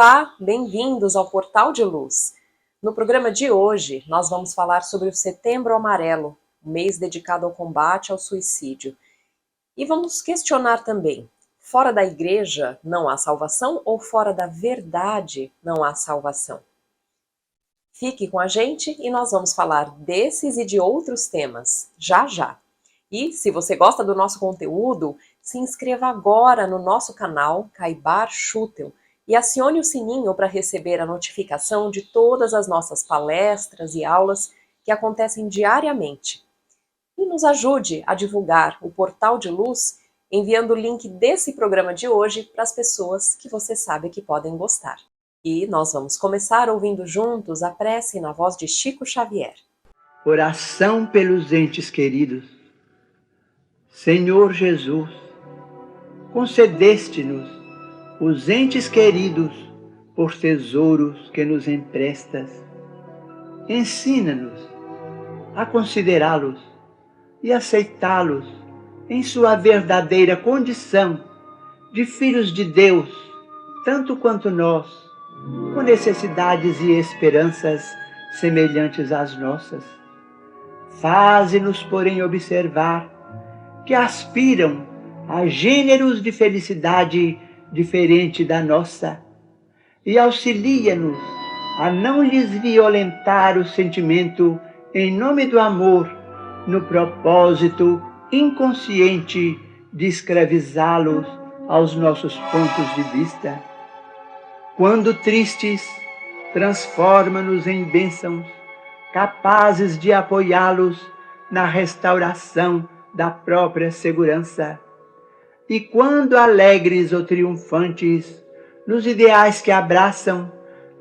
Olá, bem-vindos ao Portal de Luz. No programa de hoje, nós vamos falar sobre o Setembro Amarelo, um mês dedicado ao combate ao suicídio. E vamos questionar também, fora da igreja não há salvação ou fora da verdade não há salvação? Fique com a gente e nós vamos falar desses e de outros temas, já já. E se você gosta do nosso conteúdo, se inscreva agora no nosso canal Caibar Schutel e acione o sininho para receber a notificação de todas as nossas palestras e aulas que acontecem diariamente. E nos ajude a divulgar o Portal de Luz enviando o link desse programa de hoje para as pessoas que você sabe que podem gostar. E nós vamos começar ouvindo juntos a prece na voz de Chico Xavier. Oração pelos entes queridos. Senhor Jesus, concedeste-nos os entes queridos por tesouros que nos emprestas. Ensina-nos a considerá-los e aceitá-los em sua verdadeira condição de filhos de Deus, tanto quanto nós, com necessidades e esperanças semelhantes às nossas. Faze-nos, porém, observar que aspiram a gêneros de felicidade diferente da nossa e auxilia-nos a não lhes violentar o sentimento em nome do amor, no propósito inconsciente de escravizá-los aos nossos pontos de vista. Quando tristes, transforma-nos em bênçãos, capazes de apoiá-los na restauração da própria segurança. E quando alegres ou triunfantes, nos ideais que abraçam,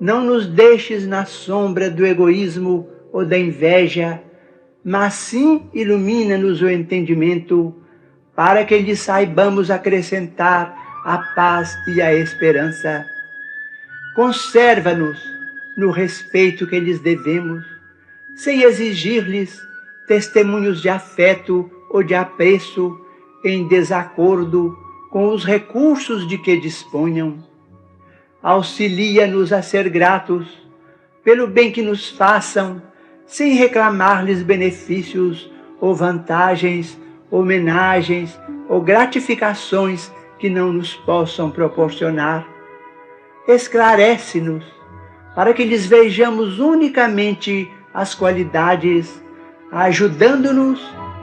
não nos deixes na sombra do egoísmo ou da inveja, mas sim ilumina-nos o entendimento, para que lhes saibamos acrescentar a paz e a esperança. Conserva-nos no respeito que lhes devemos, sem exigir-lhes testemunhos de afeto ou de apreço em desacordo com os recursos de que disponham. Auxilia-nos a ser gratos pelo bem que nos façam, sem reclamar-lhes benefícios ou vantagens, homenagens ou gratificações que não nos possam proporcionar. Esclarece-nos para que lhes vejamos unicamente as qualidades, ajudando-nos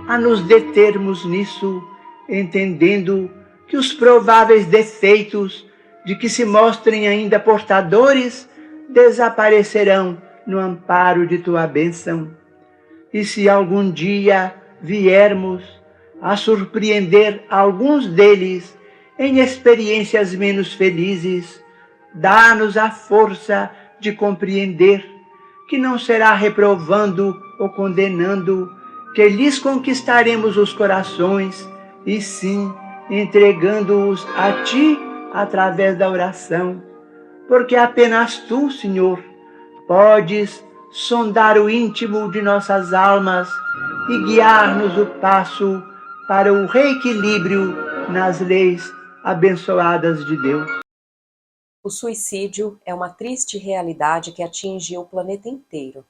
a nos determos nisso, entendendo que os prováveis defeitos de que se mostrem ainda portadores desaparecerão no amparo de tua bênção. E se algum dia viermos a surpreender alguns deles em experiências menos felizes, dá-nos a força de compreender que não será reprovando ou condenando que lhes conquistaremos os corações, e sim entregando-os a Ti através da oração, porque apenas Tu, Senhor, podes sondar o íntimo de nossas almas e guiar-nos o passo para o reequilíbrio nas leis abençoadas de Deus. O suicídio é uma triste realidade que atinge o planeta inteiro.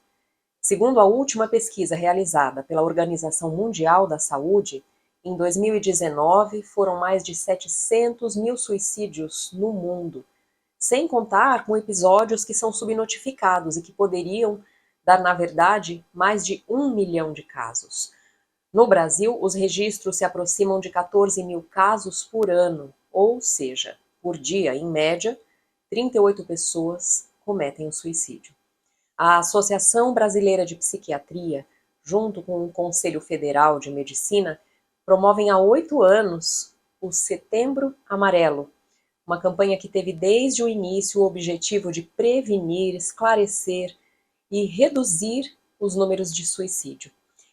Segundo a última pesquisa realizada pela Organização Mundial da Saúde, em 2019 foram mais de 700 mil suicídios no mundo, sem contar com episódios que são subnotificados e que poderiam dar, na verdade, mais de 1 milhão de casos. No Brasil, os registros se aproximam de 14 mil casos por ano, ou seja, por dia, em média, 38 pessoas cometem o suicídio. A Associação Brasileira de Psiquiatria, junto com o Conselho Federal de Medicina, promovem há 8 anos o Setembro Amarelo, uma campanha que teve desde o início o objetivo de prevenir, esclarecer e reduzir os números de suicídio.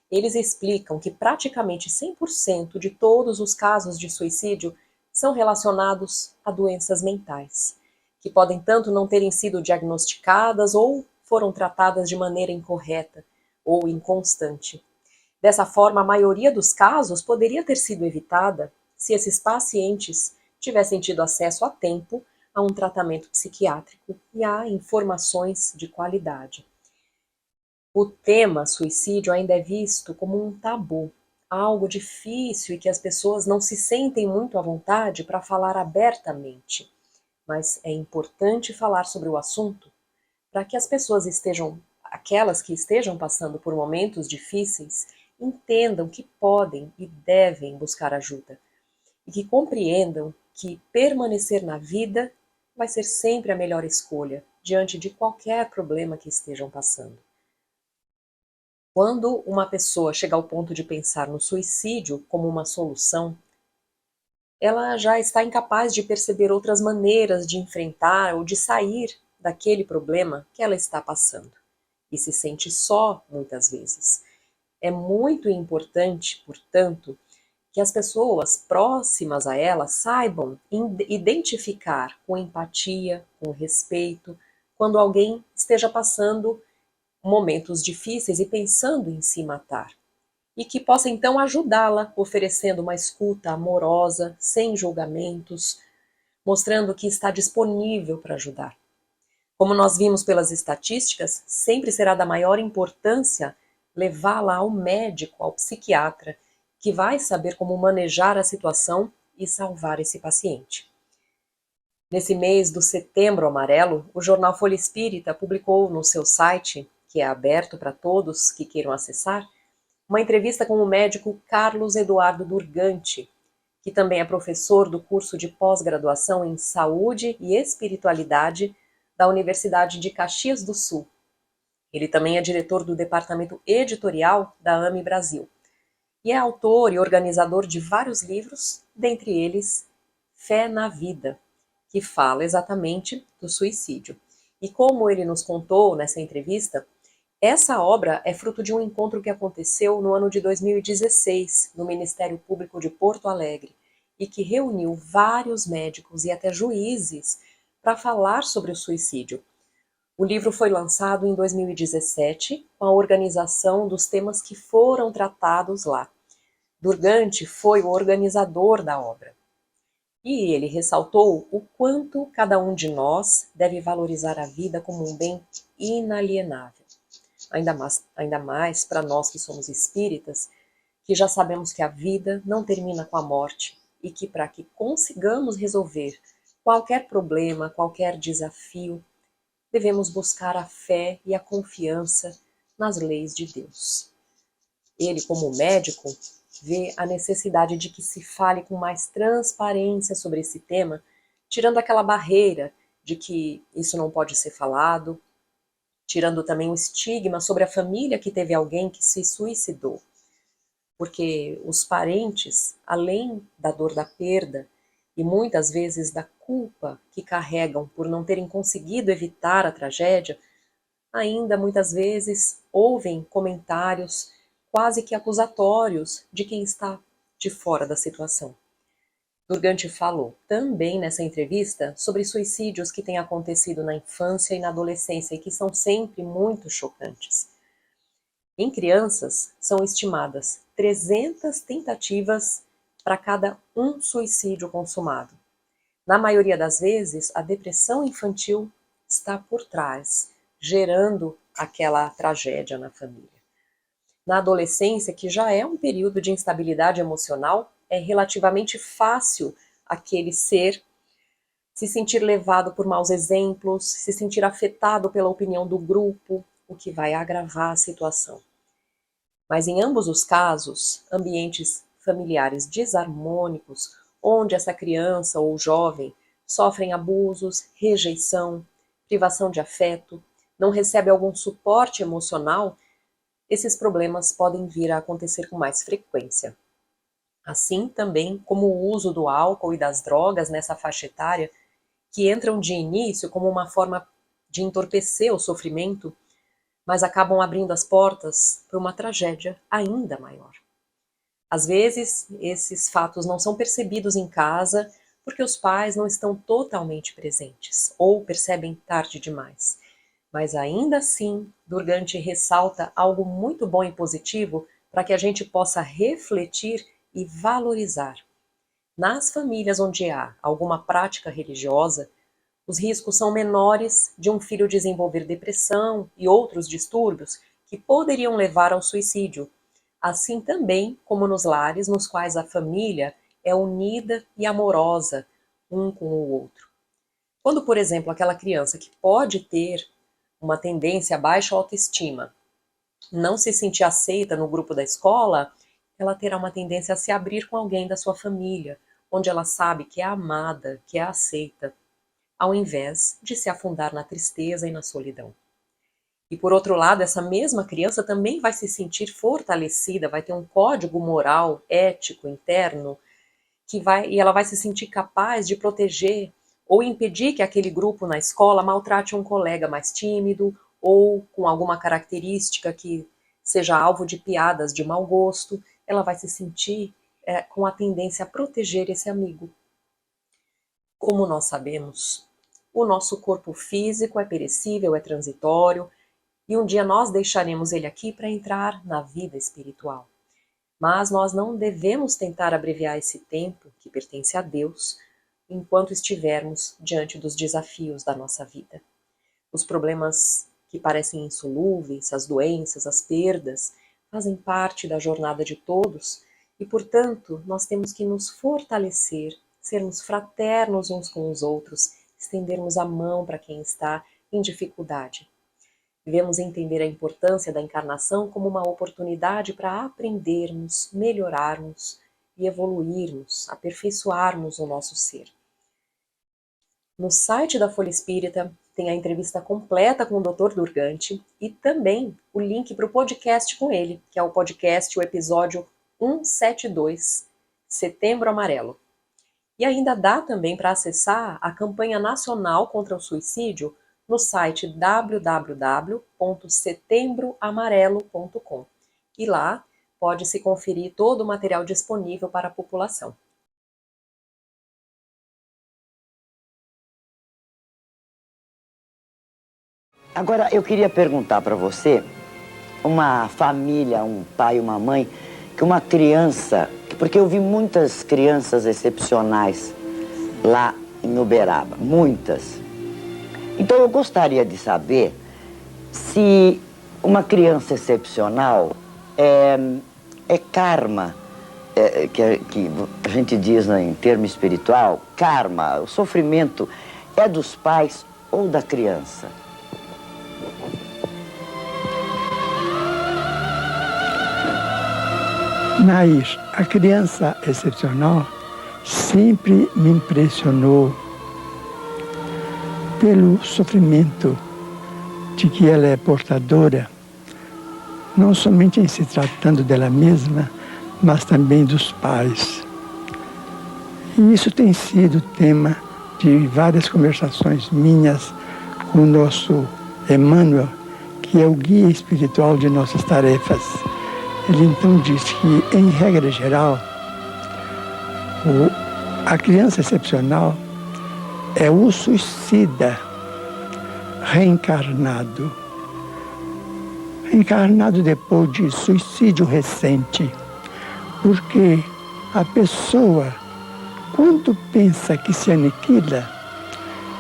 Eles explicam que praticamente 100% de todos os casos de suicídio são relacionados a doenças mentais, que podem tanto não terem sido diagnosticadas ou foram tratadas de maneira incorreta ou inconstante. Dessa forma, a maioria dos casos poderia ter sido evitada se esses pacientes tivessem tido acesso a tempo a um tratamento psiquiátrico e a informações de qualidade. O tema suicídio ainda é visto como um tabu, algo difícil e que as pessoas não se sentem muito à vontade para falar abertamente. Mas é importante falar sobre o assunto para que as pessoas aquelas que estejam passando por momentos difíceis, entendam que podem e devem buscar ajuda e que compreendam que permanecer na vida vai ser sempre a melhor escolha diante de qualquer problema que estejam passando. Quando uma pessoa chega ao ponto de pensar no suicídio como uma solução, ela já está incapaz de perceber outras maneiras de enfrentar ou de sair daquele problema que ela está passando. E se sente só, muitas vezes. É muito importante, portanto, que as pessoas próximas a ela saibam identificar com empatia, com respeito, quando alguém esteja passando momentos difíceis e pensando em se matar. E que possa então ajudá-la, oferecendo uma escuta amorosa, sem julgamentos, mostrando que está disponível para ajudar. Como nós vimos pelas estatísticas, sempre será da maior importância levá-la ao médico, ao psiquiatra, que vai saber como manejar a situação e salvar esse paciente. Nesse mês do Setembro Amarelo, o jornal Folha Espírita publicou no seu site, que é aberto para todos que queiram acessar, uma entrevista com o médico Carlos Eduardo Durgante, que também é professor do curso de pós-graduação em Saúde e Espiritualidade da Universidade de Caxias do Sul. Ele também é diretor do departamento editorial da AME Brasil e é autor e organizador de vários livros, dentre eles Fé na Vida, que fala exatamente do suicídio. E como ele nos contou nessa entrevista, essa obra é fruto de um encontro que aconteceu no ano de 2016, no Ministério Público de Porto Alegre, e que reuniu vários médicos e até juízes para falar sobre o suicídio. O livro foi lançado em 2017, com a organização dos temas que foram tratados lá. Durgante foi o organizador da obra. E ele ressaltou o quanto cada um de nós deve valorizar a vida como um bem inalienável. Ainda mais para nós que somos espíritas, que já sabemos que a vida não termina com a morte e que para que consigamos resolver qualquer problema, qualquer desafio, devemos buscar a fé e a confiança nas leis de Deus. Ele, como médico, vê a necessidade de que se fale com mais transparência sobre esse tema, tirando aquela barreira de que isso não pode ser falado, tirando também o estigma sobre a família que teve alguém que se suicidou. Porque os parentes, além da dor da perda e muitas vezes da culpa que carregam por não terem conseguido evitar a tragédia, ainda muitas vezes ouvem comentários quase que acusatórios de quem está de fora da situação. Durgante falou também nessa entrevista sobre suicídios que têm acontecido na infância e na adolescência e que são sempre muito chocantes. Em crianças, são estimadas 300 tentativas para cada um suicídio consumado. Na maioria das vezes, a depressão infantil está por trás, gerando aquela tragédia na família. Na adolescência, que já é um período de instabilidade emocional, é relativamente fácil aquele ser se sentir levado por maus exemplos, se sentir afetado pela opinião do grupo, o que vai agravar a situação. Mas em ambos os casos, ambientes familiares desarmônicos, onde essa criança ou jovem sofrem abusos, rejeição, privação de afeto, não recebe algum suporte emocional, esses problemas podem vir a acontecer com mais frequência. Assim também como o uso do álcool e das drogas nessa faixa etária, que entram de início como uma forma de entorpecer o sofrimento, mas acabam abrindo as portas para uma tragédia ainda maior. Às vezes, esses fatos não são percebidos em casa porque os pais não estão totalmente presentes ou percebem tarde demais. Mas ainda assim, Durgante ressalta algo muito bom e positivo para que a gente possa refletir e valorizar. Nas famílias onde há alguma prática religiosa, os riscos são menores de um filho desenvolver depressão e outros distúrbios que poderiam levar ao suicídio, assim também como nos lares nos quais a família é unida e amorosa um com o outro. Quando, por exemplo, aquela criança que pode ter uma tendência a baixa autoestima não se sentir aceita no grupo da escola, ela terá uma tendência a se abrir com alguém da sua família, onde ela sabe que é amada, que é aceita, ao invés de se afundar na tristeza e na solidão. E por outro lado, essa mesma criança também vai se sentir fortalecida, vai ter um código moral, ético, interno, e ela vai se sentir capaz de proteger ou impedir que aquele grupo na escola maltrate um colega mais tímido ou com alguma característica que seja alvo de piadas de mau gosto. Ela vai se sentir com a tendência a proteger esse amigo. Como nós sabemos, o nosso corpo físico é perecível, é transitório, e um dia nós deixaremos ele aqui para entrar na vida espiritual. Mas nós não devemos tentar abreviar esse tempo, que pertence a Deus, enquanto estivermos diante dos desafios da nossa vida. Os problemas que parecem insolúveis, as doenças, as perdas, fazem parte da jornada de todos e, portanto, nós temos que nos fortalecer, sermos fraternos uns com os outros, estendermos a mão para quem está em dificuldade. Devemos entender a importância da encarnação como uma oportunidade para aprendermos, melhorarmos e evoluirmos, aperfeiçoarmos o nosso ser. No site da Folha Espírita tem a entrevista completa com o Dr. Durgante e também o link para o podcast com ele, que é o podcast, o episódio 172, Setembro Amarelo. E ainda dá também para acessar a campanha nacional contra o suicídio no site www.setembroamarelo.com. E lá pode-se conferir todo o material disponível para a população. Agora, eu queria perguntar para você, uma família, um pai, uma mãe, que uma criança, porque eu vi muitas crianças excepcionais lá em Uberaba, muitas. Então eu gostaria de saber se uma criança excepcional é karma, que a gente diz em termo espiritual, karma, o sofrimento é dos pais ou da criança? Nair, a criança excepcional sempre me impressionou pelo sofrimento de que ela é portadora, não somente em se tratando dela mesma, mas também dos pais. E isso tem sido tema de várias conversações minhas com o nosso Emmanuel, que é o guia espiritual de nossas tarefas. Ele então diz que, em regra geral, a criança excepcional é o suicida reencarnado. Reencarnado depois de suicídio recente. Porque a pessoa, quando pensa que se aniquila,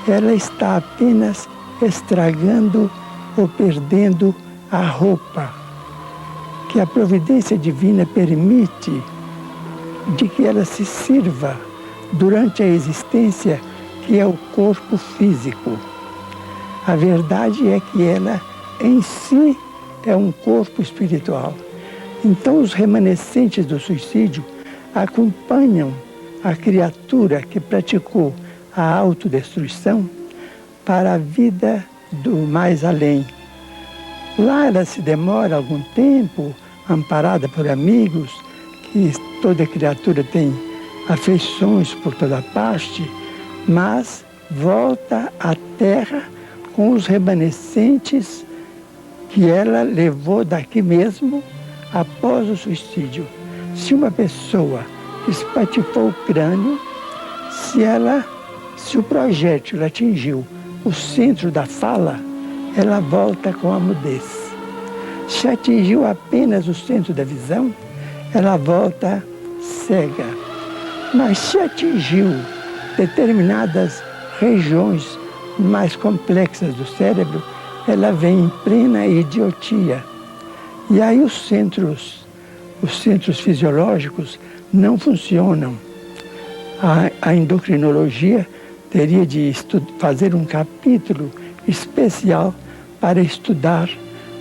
ela está apenas estragando ou perdendo a roupa que a providência divina permite de que ela se sirva durante a existência, que é o corpo físico. A verdade é que ela, em si, é um corpo espiritual. Então, os remanescentes do suicídio acompanham a criatura que praticou a autodestruição para a vida do mais além. Lá ela se demora algum tempo, amparada por amigos, que toda criatura tem afeições por toda parte, mas volta à Terra com os remanescentes que ela levou daqui mesmo após o suicídio. Se uma pessoa espatifou o crânio, se o projétil atingiu o centro da fala, ela volta com a mudez. Se atingiu apenas o centro da visão, ela volta cega. Mas se atingiu determinadas regiões mais complexas do cérebro, ela vem em plena idiotia. E aí os centros fisiológicos não funcionam. A endocrinologia teria de fazer um capítulo especial para estudar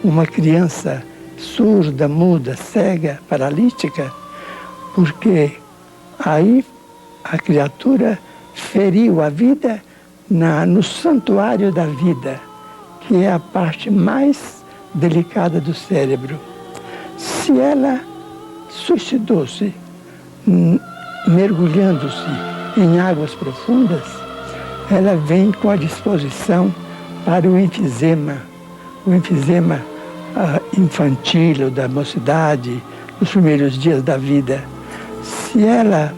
uma criança surda, muda, cega, paralítica, porque aí a criatura feriu a vida no santuário da vida, que é a parte mais delicada do cérebro. Se ela suicidou-se mergulhando-se em águas profundas, ela vem com a disposição para o enfisema infantil, da mocidade, nos primeiros dias da vida. Se ela,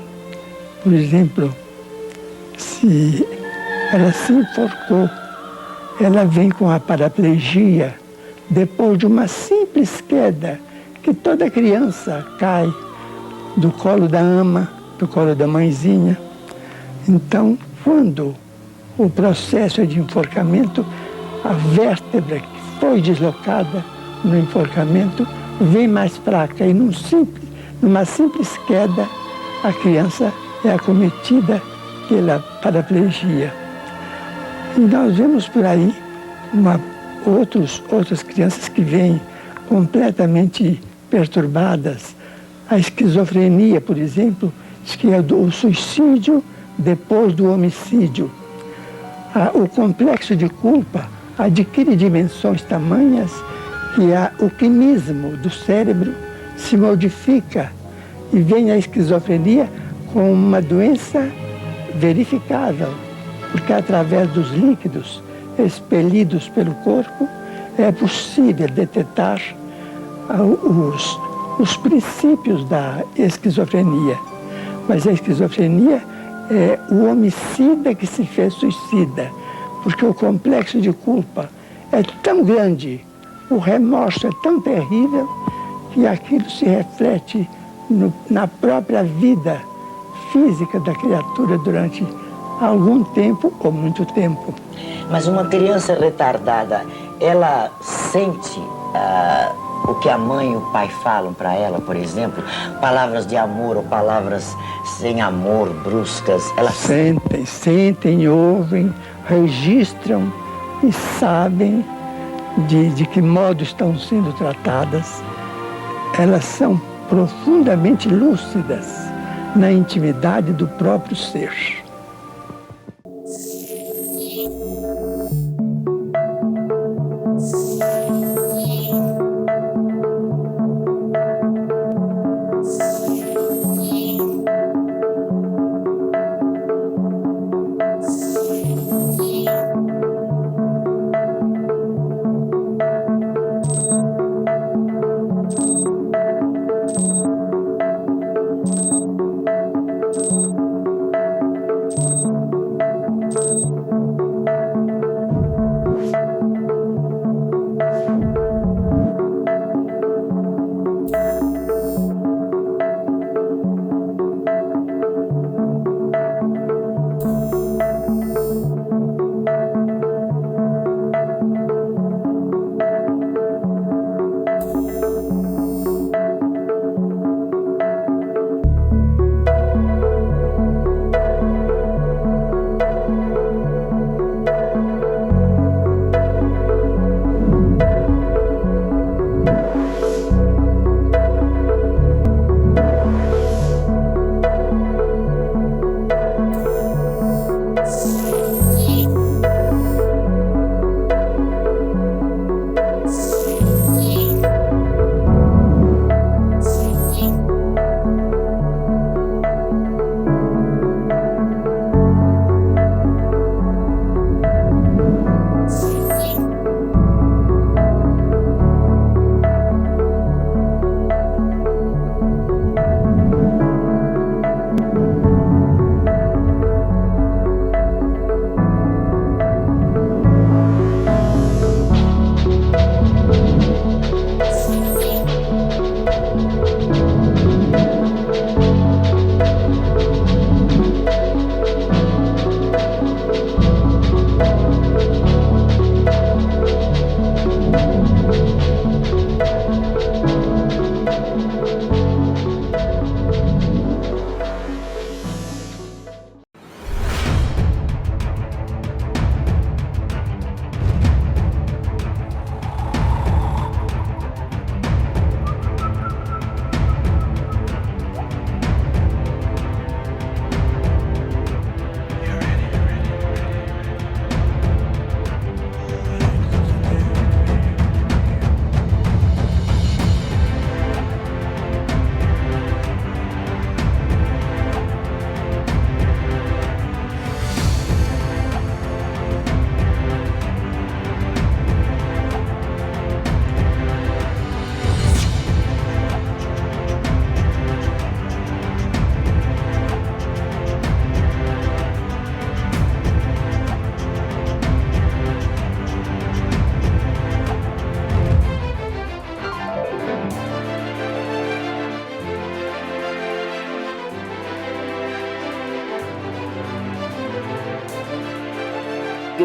por exemplo, se ela se enforcou, ela vem com a paraplegia depois de uma simples queda, que toda criança cai do colo da ama, do colo da mãezinha. Então, quando o processo é de enforcamento, a vértebra que foi deslocada no enforcamento vem mais fraca e numa simples queda a criança é acometida pela paraplegia. E nós vemos por aí outras crianças que vêm completamente perturbadas. A esquizofrenia, por exemplo, que é o suicídio depois do homicídio. O complexo de culpa adquire dimensões tamanhas que o quimismo do cérebro se modifica e vem a esquizofrenia com uma doença verificável, porque através dos líquidos expelidos pelo corpo é possível detectar os princípios da esquizofrenia. Mas a esquizofrenia é o homicida que se fez suicida, porque o complexo de culpa é tão grande, o remorso é tão terrível, que aquilo se reflete na própria vida física da criatura durante algum tempo ou muito tempo. Mas uma criança retardada, ela sente o que a mãe e o pai falam para ela, por exemplo? Palavras de amor ou palavras sem amor, bruscas? Ela sentem, ouvem, registram e sabem de que modo estão sendo tratadas. Elas são profundamente lúcidas na intimidade do próprio ser.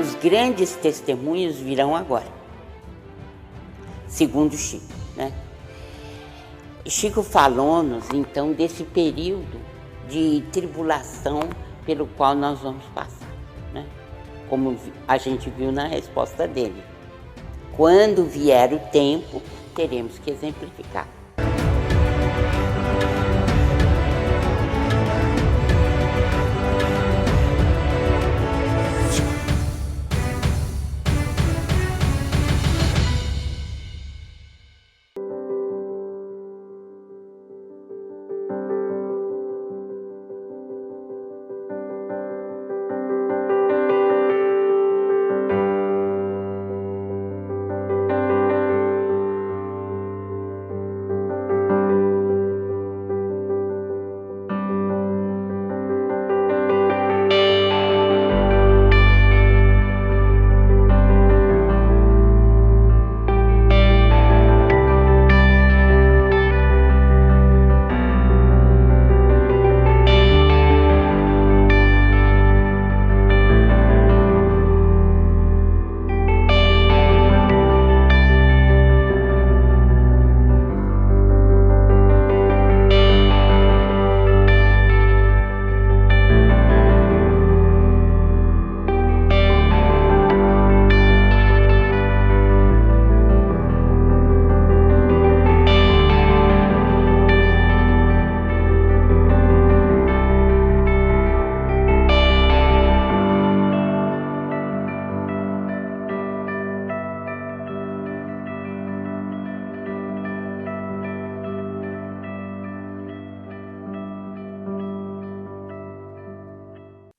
os grandes testemunhos virão agora, segundo Chico, né? Chico falou-nos, então, desse período de tribulação pelo qual nós vamos passar, né? Como a gente viu na resposta dele. Quando vier o tempo, teremos que exemplificar.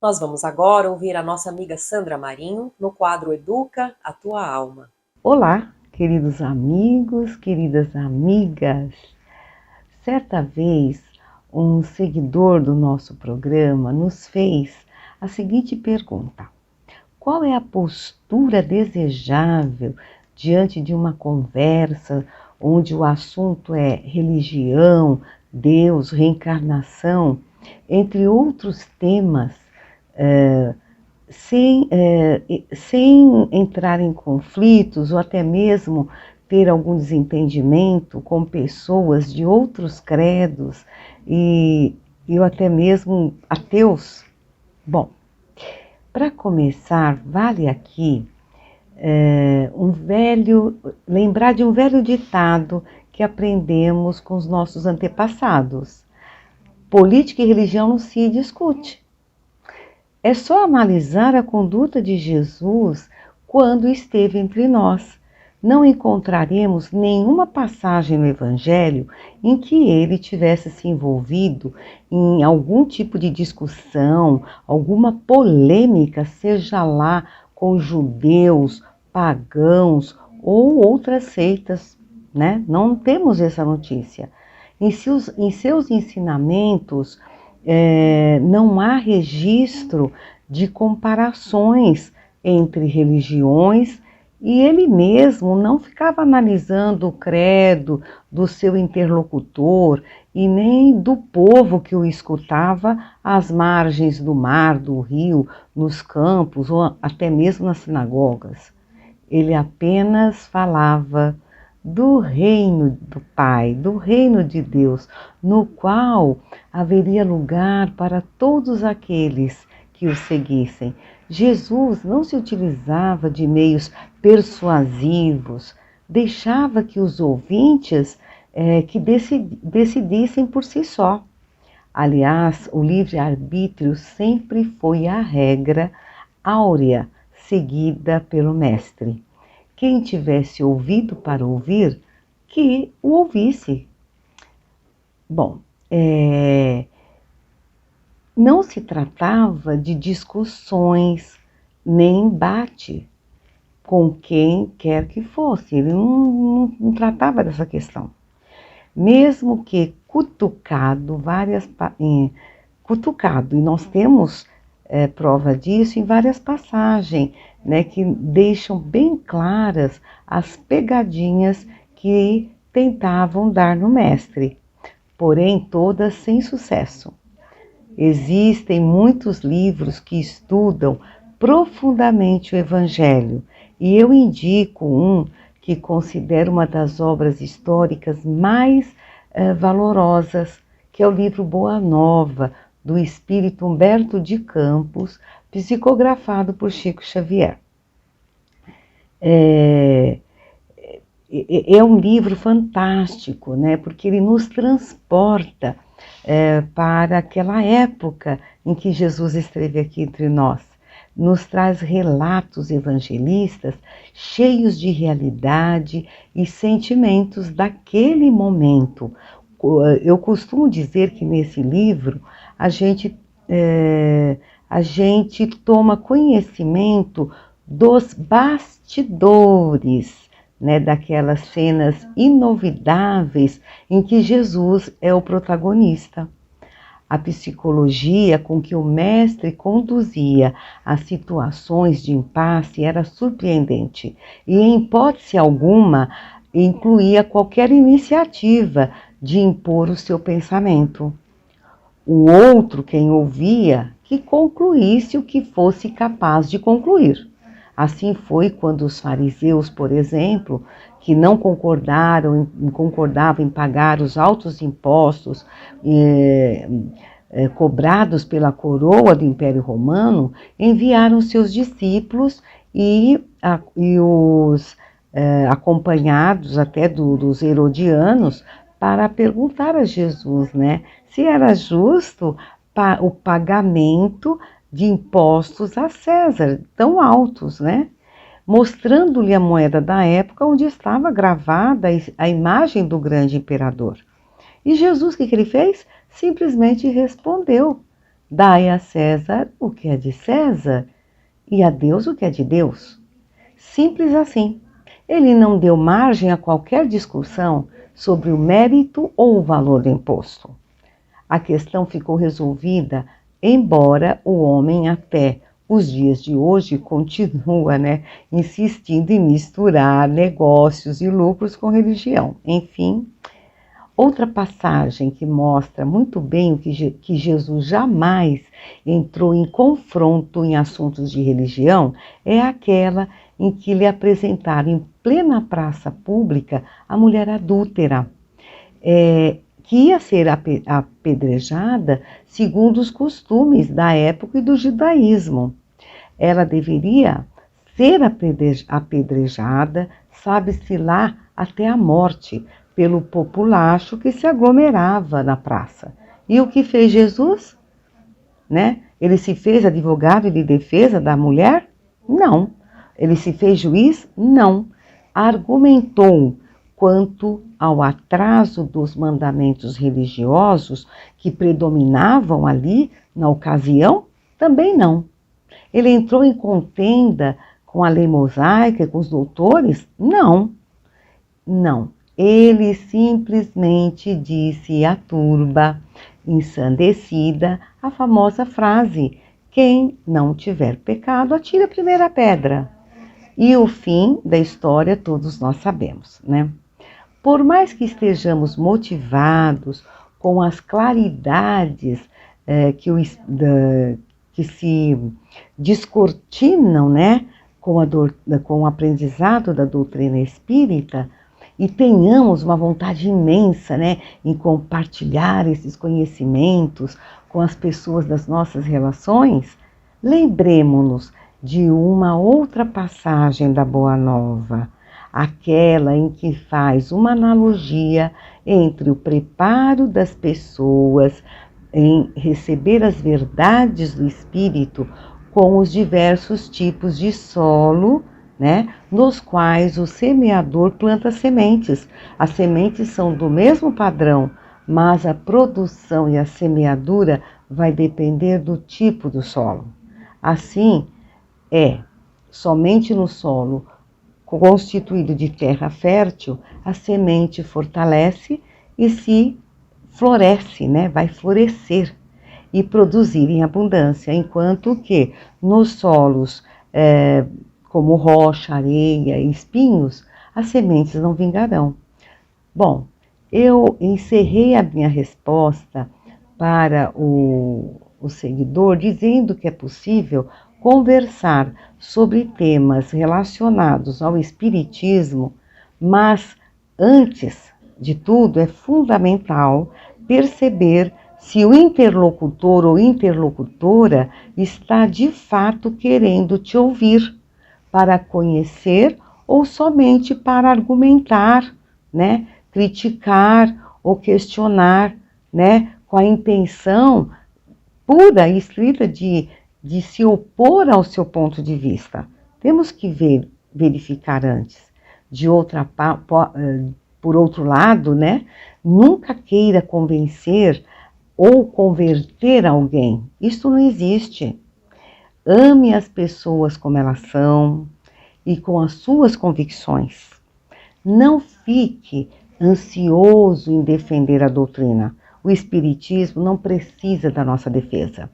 Nós vamos agora ouvir a nossa amiga Sandra Marinho no quadro Educa a Tua Alma. Olá, queridos amigos, queridas amigas. Certa vez, um seguidor do nosso programa nos fez a seguinte pergunta: qual é a postura desejável diante de uma conversa onde o assunto é religião, Deus, reencarnação, entre outros temas, sem entrar em conflitos ou até mesmo ter algum desentendimento com pessoas de outros credos e até mesmo ateus? Bom, para começar, vale aqui lembrar de um velho ditado que aprendemos com os nossos antepassados: política e religião não se discute. É só analisar a conduta de Jesus quando esteve entre nós. Não encontraremos nenhuma passagem no Evangelho em que ele tivesse se envolvido em algum tipo de discussão, alguma polêmica, seja lá com judeus, pagãos ou outras seitas, né? Não temos essa notícia. Em seus ensinamentos, não há registro de comparações entre religiões e ele mesmo não ficava analisando o credo do seu interlocutor e nem do povo que o escutava às margens do mar, do rio, nos campos ou até mesmo nas sinagogas. Ele apenas falava do reino do Pai, do reino de Deus, no qual haveria lugar para todos aqueles que o seguissem. Jesus não se utilizava de meios persuasivos, deixava que os ouvintes que decidissem por si só. Aliás, o livre-arbítrio sempre foi a regra áurea seguida pelo Mestre. Quem tivesse ouvido para ouvir, que o ouvisse. Bom, não se tratava de discussões nem embate com quem quer que fosse. Ele não tratava dessa questão. Mesmo que cutucado, e nós temos prova disso em várias passagens, né, que deixam bem claras as pegadinhas que tentavam dar no Mestre, porém todas sem sucesso. Existem muitos livros que estudam profundamente o Evangelho. E eu indico um que considero uma das obras históricas mais valorosas, que é o livro Boa Nova, do espírito Humberto de Campos, psicografado por Chico Xavier. É um livro fantástico, né? Porque ele nos transporta para aquela época em que Jesus esteve aqui entre nós. Nos traz relatos evangelistas cheios de realidade e sentimentos daquele momento. Eu costumo dizer que nesse livro a gente toma conhecimento dos bastidores, né, daquelas cenas inovidáveis em que Jesus é o protagonista. A psicologia com que o mestre conduzia as situações de impasse era surpreendente e, em hipótese alguma, incluía qualquer iniciativa de impor o seu pensamento. O outro, quem ouvia, que concluísse o que fosse capaz de concluir. Assim foi quando os fariseus, por exemplo, que não concordavam em pagar os altos impostos cobrados pela coroa do Império Romano, enviaram seus discípulos e os acompanhados até dos herodianos para perguntar a Jesus, né, se era justo o pagamento de impostos a César, tão altos, né? Mostrando-lhe a moeda da época onde estava gravada a imagem do grande imperador. E Jesus, o que ele fez? Simplesmente respondeu: dai a César o que é de César e a Deus o que é de Deus. Simples assim. Ele não deu margem a qualquer discussão sobre o mérito ou o valor do imposto. A questão ficou resolvida, embora o homem até os dias de hoje continua, né, insistindo em misturar negócios e lucros com religião. Enfim, outra passagem que mostra muito bem que Jesus jamais entrou em confronto em assuntos de religião é aquela em que lhe apresentaram em plena praça pública a mulher adúltera, que ia ser apedrejada segundo os costumes da época e do judaísmo. Ela deveria ser apedrejada, sabe-se lá, até a morte, pelo populacho que se aglomerava na praça. E o que fez Jesus? Né? Ele se fez advogado de defesa da mulher? Não. Ele se fez juiz? Não. Argumentou quanto ao atraso dos mandamentos religiosos que predominavam ali na ocasião? Também não. Ele entrou em contenda com a lei mosaica e com os doutores? Não. Não. Ele simplesmente disse à turba, ensandecida, a famosa frase: quem não tiver pecado, atire a primeira pedra. E o fim da história todos nós sabemos, né? Por mais que estejamos motivados com as claridades que se descortinam, né, com o aprendizado da doutrina espírita, e tenhamos uma vontade imensa, né, em compartilhar esses conhecimentos com as pessoas das nossas relações, lembremos-nos de uma outra passagem da Boa Nova, aquela em que faz uma analogia entre o preparo das pessoas em receber as verdades do Espírito com os diversos tipos de solo, né, nos quais o semeador planta sementes. As sementes são do mesmo padrão, mas a produção e a semeadura vai depender do tipo do solo. Assim, somente no solo constituído de terra fértil, a semente fortalece e se floresce, né, vai florescer e produzir em abundância, enquanto que nos solos como rocha, areia e espinhos, as sementes não vingarão. Bom, eu encerrei a minha resposta para o seguidor dizendo que é possível conversar sobre temas relacionados ao espiritismo, mas antes de tudo é fundamental perceber se o interlocutor ou interlocutora está de fato querendo te ouvir para conhecer ou somente para argumentar, né? Criticar ou questionar, né? Com a intenção pura e estrita de se opor ao seu ponto de vista. Temos que verificar antes. Por outro lado, né? Nunca queira convencer ou converter alguém. Isso não existe. Ame as pessoas como elas são e com as suas convicções. Não fique ansioso em defender a doutrina. O Espiritismo não precisa da nossa defesa,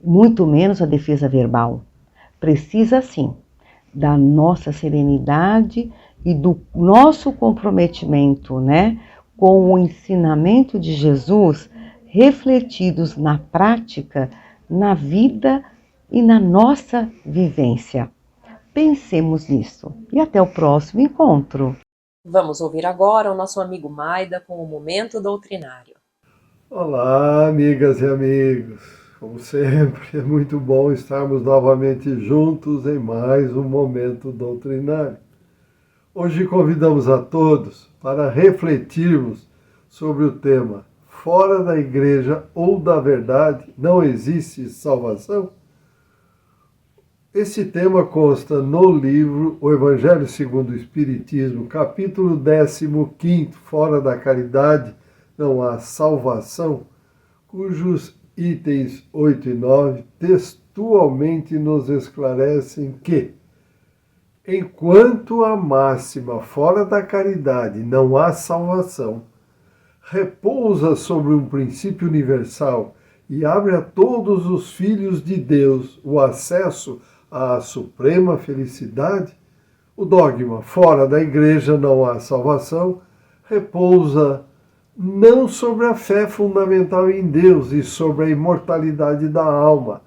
muito menos a defesa verbal. Precisa, sim, da nossa serenidade e do nosso comprometimento, né, com o ensinamento de Jesus, refletidos na prática, na vida e na nossa vivência. Pensemos nisso e até o próximo encontro. Vamos ouvir agora o nosso amigo Maida com o Momento Doutrinário. Olá, amigas e amigos. Como sempre, é muito bom estarmos novamente juntos em mais um Momento Doutrinário. Hoje convidamos a todos para refletirmos sobre o tema Fora da Igreja ou da Verdade não existe salvação? Esse tema consta no livro O Evangelho segundo o Espiritismo, capítulo 15, Fora da Caridade não há salvação, cujos itens 8 e 9 textualmente nos esclarecem que, enquanto a máxima fora da caridade não há salvação, repousa sobre um princípio universal e abre a todos os filhos de Deus o acesso à suprema felicidade, o dogma fora da igreja não há salvação repousa não sobre a fé fundamental em Deus e sobre a imortalidade da alma,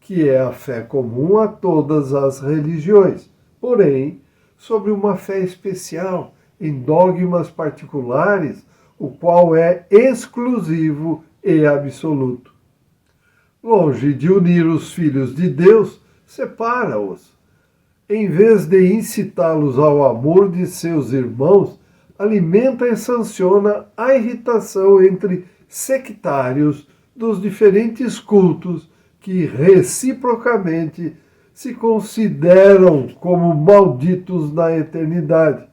que é a fé comum a todas as religiões, porém, sobre uma fé especial em dogmas particulares, o qual é exclusivo e absoluto. Longe de unir os filhos de Deus, separa-os. Em vez de incitá-los ao amor de seus irmãos, alimenta e sanciona a irritação entre sectários dos diferentes cultos que reciprocamente se consideram como malditos na eternidade,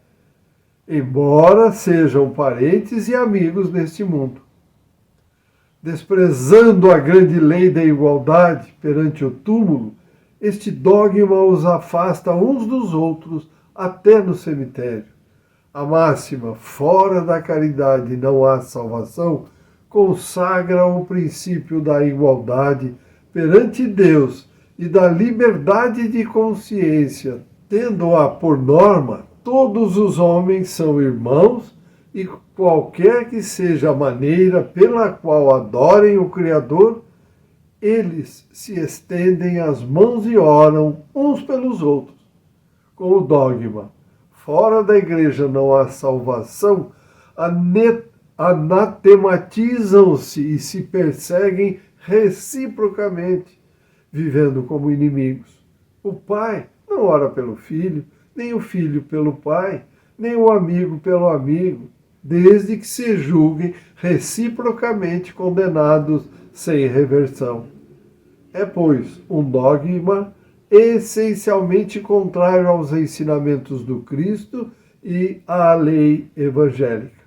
embora sejam parentes e amigos neste mundo. Desprezando a grande lei da igualdade perante o túmulo, este dogma os afasta uns dos outros até no cemitério. A máxima, fora da caridade não há salvação, consagra o princípio da igualdade perante Deus e da liberdade de consciência, tendo-a por norma, todos os homens são irmãos e qualquer que seja a maneira pela qual adorem o Criador, eles se estendem as mãos e oram uns pelos outros. Com o dogma fora da igreja não há salvação, anatematizam-se e se perseguem reciprocamente, vivendo como inimigos. O pai não ora pelo filho, nem o filho pelo pai, nem o amigo pelo amigo, desde que se julguem reciprocamente condenados sem reversão. É, pois, um dogma essencialmente contrário aos ensinamentos do Cristo e à lei evangélica.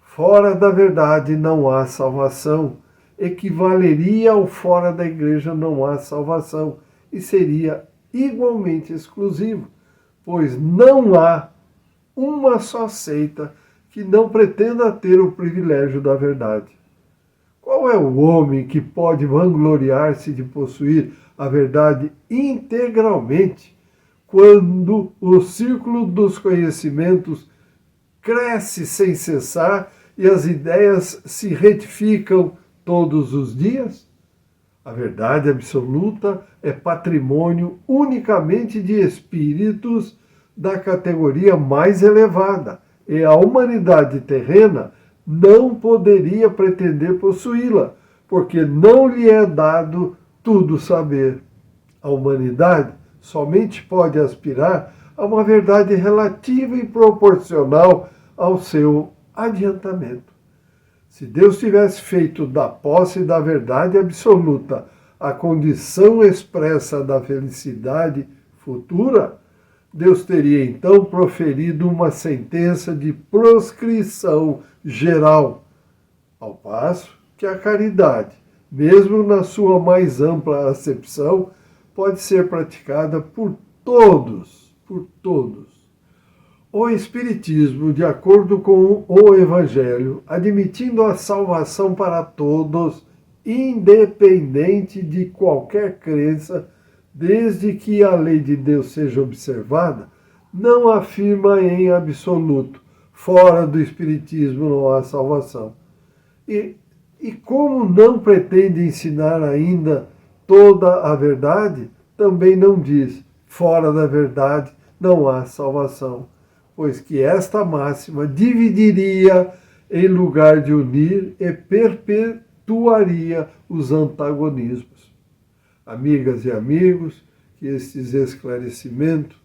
Fora da verdade não há salvação, equivaleria ao fora da igreja não há salvação e seria igualmente exclusivo, pois não há uma só seita que não pretenda ter o privilégio da verdade. Qual é o homem que pode vangloriar-se de possuir a verdade integralmente, quando o círculo dos conhecimentos cresce sem cessar e as ideias se retificam todos os dias? A verdade absoluta é patrimônio unicamente de espíritos da categoria mais elevada, e a humanidade terrena não poderia pretender possuí-la, porque não lhe é dado tudo saber. A humanidade somente pode aspirar a uma verdade relativa e proporcional ao seu adiantamento. Se Deus tivesse feito da posse da verdade absoluta a condição expressa da felicidade futura, Deus teria então proferido uma sentença de proscrição geral, ao passo que a caridade, mesmo na sua mais ampla acepção, pode ser praticada por todos, por todos. O Espiritismo, de acordo com o Evangelho, admitindo a salvação para todos, independente de qualquer crença, desde que a lei de Deus seja observada, não afirma em absoluto, fora do Espiritismo não há salvação. E como não pretende ensinar ainda toda a verdade, também não diz, fora da verdade não há salvação, pois que esta máxima dividiria em lugar de unir e perpetuaria os antagonismos. Amigas e amigos, que estes esclarecimentos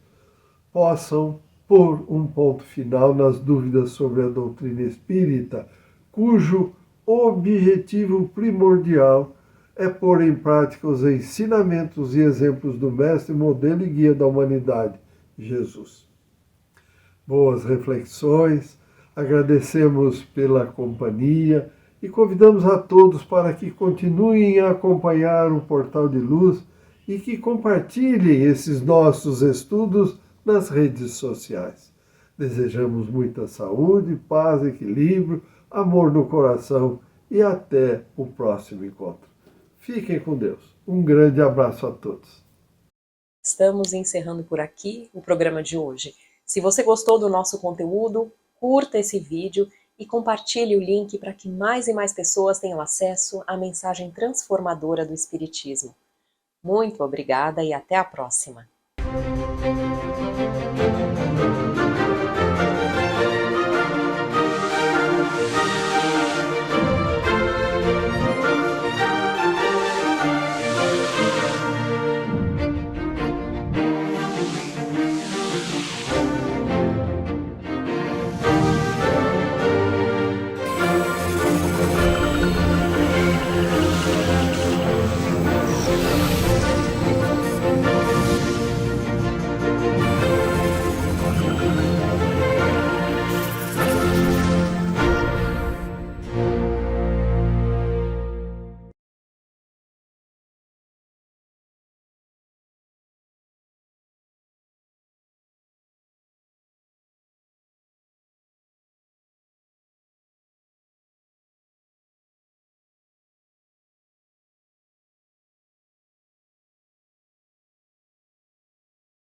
possam pôr um ponto final nas dúvidas sobre a doutrina espírita, cujo objetivo primordial é pôr em prática os ensinamentos e exemplos do Mestre, modelo e guia da humanidade, Jesus. Boas reflexões, agradecemos pela companhia e convidamos a todos para que continuem a acompanhar o Portal de Luz e que compartilhem esses nossos estudos nas redes sociais. Desejamos muita saúde, paz, equilíbrio, amor no coração e até o próximo encontro. Fiquem com Deus. Um grande abraço a todos. Estamos encerrando por aqui o programa de hoje. Se você gostou do nosso conteúdo, curta esse vídeo e compartilhe o link para que mais e mais pessoas tenham acesso à mensagem transformadora do Espiritismo. Muito obrigada e até a próxima!